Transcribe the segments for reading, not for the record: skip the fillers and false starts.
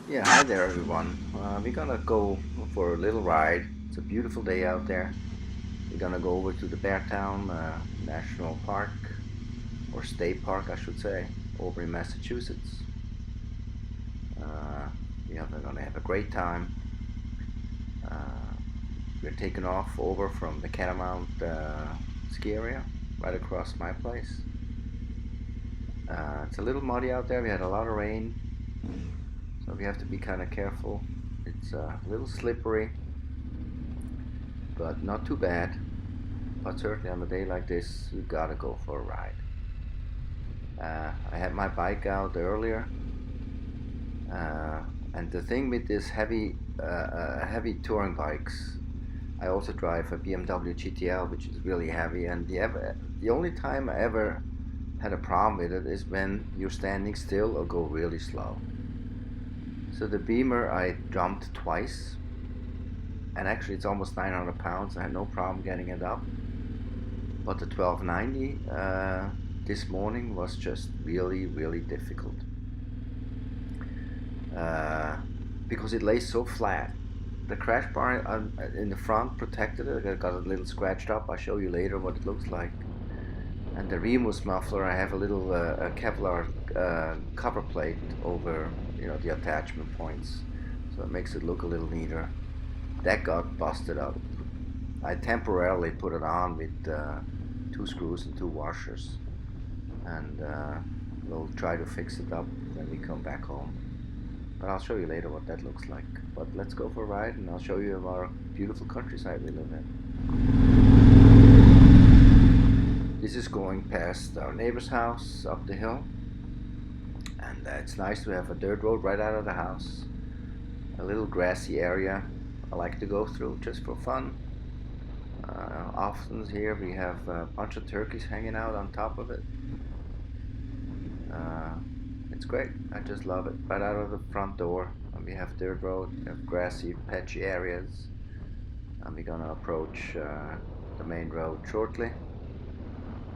Yeah, hi there everyone. We're gonna go for a little ride. It's a beautiful day out there. We're gonna go over to the Beartown National Park, or State Park, I should say, over in Massachusetts. Uh, we're gonna have a great time. Uh, we're taking off over from the Catamount ski area, right across my place. It's a little muddy out there. We had a lot of rain, so we have to be kind of careful. It's a little slippery, but not too bad. But certainly on a day like this, you gotta go for a ride. I had my bike out earlier, uh, and the thing with this heavy touring bikes, I also drive a BMW GTL, which is really heavy, and the only time I ever had a problem with it is when you're standing still or go really slow. So the Beamer I jumped twice, and actually it's almost 900 pounds. I had no problem getting it up. But the 1290 this morning was just really difficult uh, because it lays so flat. The crash bar in the front protected it. I got a little scratched up. I'll show you later what it looks like. And the Remus muffler, I have a little a Kevlar cover plate over the attachment points, so it makes it look a little neater. That got busted up. I temporarily put it on with two screws and two washers, and we'll try to fix it up when we come back home. But I'll show you later what that looks like. But let's go for a ride, and I'll show you our beautiful countryside we live in. This is going past our neighbor's house up the hill, and it's nice to have a dirt road right out of the house. A little grassy area I like to go through just for fun. Often here we have a bunch of turkeys hanging out on top of it. It's great. I just love it. Right out of the front door, and we have dirt road, we have grassy, patchy areas, and we're gonna approach the main road shortly.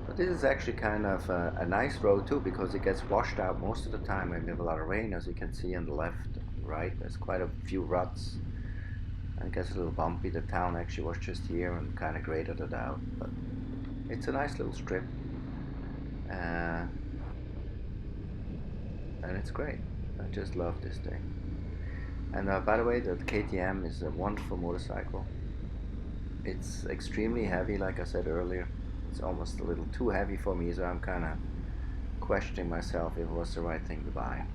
But this is actually kind of a nice road too, because it gets washed out most of the time when we have a lot of rain. As you can see on the left and right, there's quite a few ruts, and it gets a little bumpy. The town actually was just here and kind of graded it out, but it's a nice little strip, and it's great. I just love this thing. And by the way, the KTM is a wonderful motorcycle. It's extremely heavy, like I said earlier. It's almost a little too heavy for me, so I'm kind of questioning myself if it was the right thing to buy.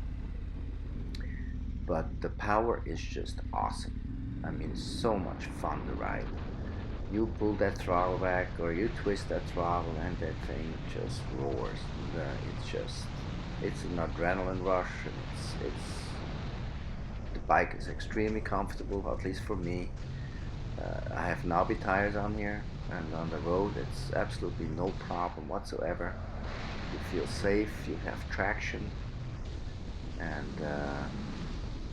But the power is just awesome. I mean, it's so much fun to ride. You pull that throttle back, or you twist that throttle, and that thing just roars. It's an adrenaline rush, and the bike is extremely comfortable, at least for me. I have knobby tires on here, and on the road it's absolutely no problem whatsoever. You feel safe, you have traction, and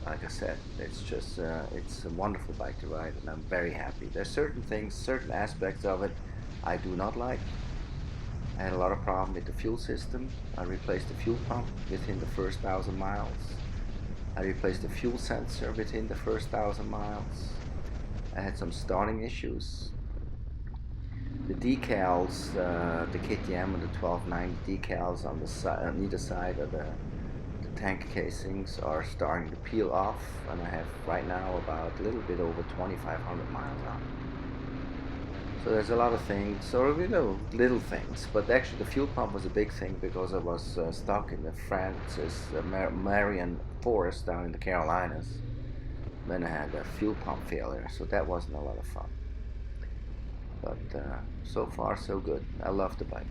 like I said, it's a wonderful bike to ride, and I'm very happy. There's certain things, certain aspects of it I do not like. I had a lot of problem with the fuel system. I replaced the fuel pump within the first 1,000 miles. I replaced the fuel sensor within the first 1,000 miles. I had some starting issues. The decals, the KTM and the 1290 decals on the side, on either side of the tank casings are starting to peel off, and I have right now about a little bit over 2,500 miles on. So there's a lot of things, so little things, but actually the fuel pump was a big thing because I was stuck in the Marion forest down in the Carolinas when I had a fuel pump failure, so that wasn't a lot of fun. But so far so good. I love the bike.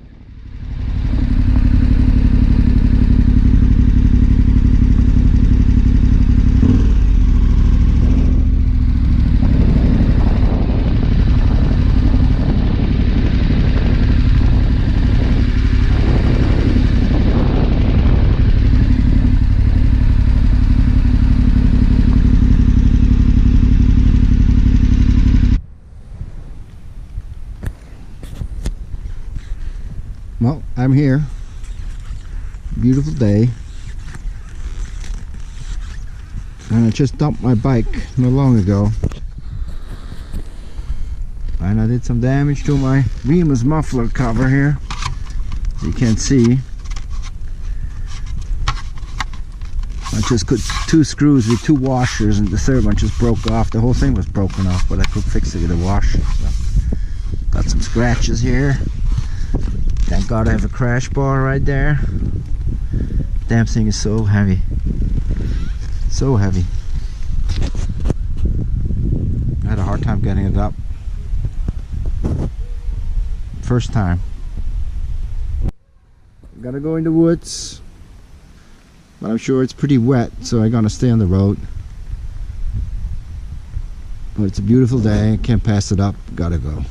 Well, I'm here. Beautiful day. And I just dumped my bike not long ago, and I did some damage to my Remus muffler cover here, as you can't see. I just cut 2 screws with 2 washers, and the third one just broke off. The whole thing was broken off, but I could fix it with a washer. So, got some scratches here. Thank God I have a crash bar right there. Damn thing is so heavy. So heavy. I had a hard time getting it up. First time. Gotta go in the woods. But I'm sure it's pretty wet, so I'm gonna stay on the road. But it's a beautiful day, can't pass it up, gotta go.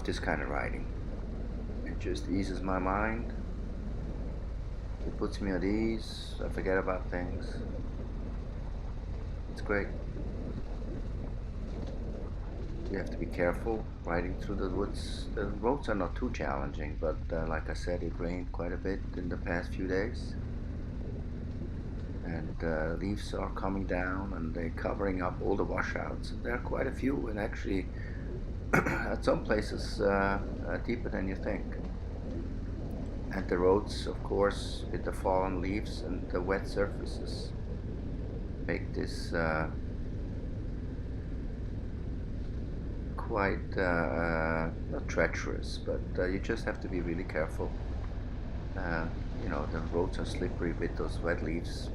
This kind of riding. It just eases my mind. It puts me at ease. I forget about things. It's great. You have to be careful riding through the woods. The roads are not too challenging, but like I said, it rained quite a bit in the past few days. And leaves are coming down and they're covering up all the washouts. There are quite a few, and actually at some places deeper than you think. And the roads, of course, with the fallen leaves and the wet surfaces, make this quite not treacherous, but you just have to be really careful. You know, the roads are slippery with those wet leaves,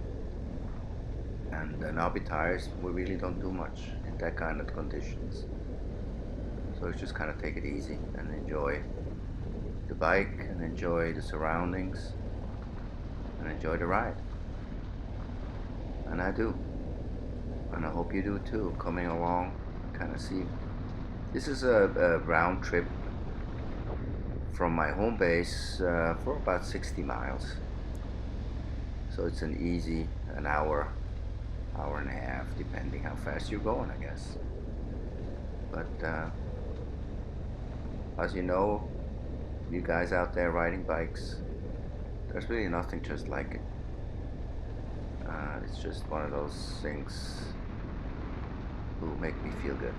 and knobby tires we really don't do much in that kind of conditions. So just kind of take it easy and enjoy the bike and enjoy the surroundings and enjoy the ride. And I do. And I hope you do too, coming along, kind of see. This is a round trip from my home base for about 60 miles. So it's an easy, an hour and a half, depending how fast you're going, I guess. But as you know, you guys out there riding bikes, there's really nothing just like it. It's just one of those things who make me feel good.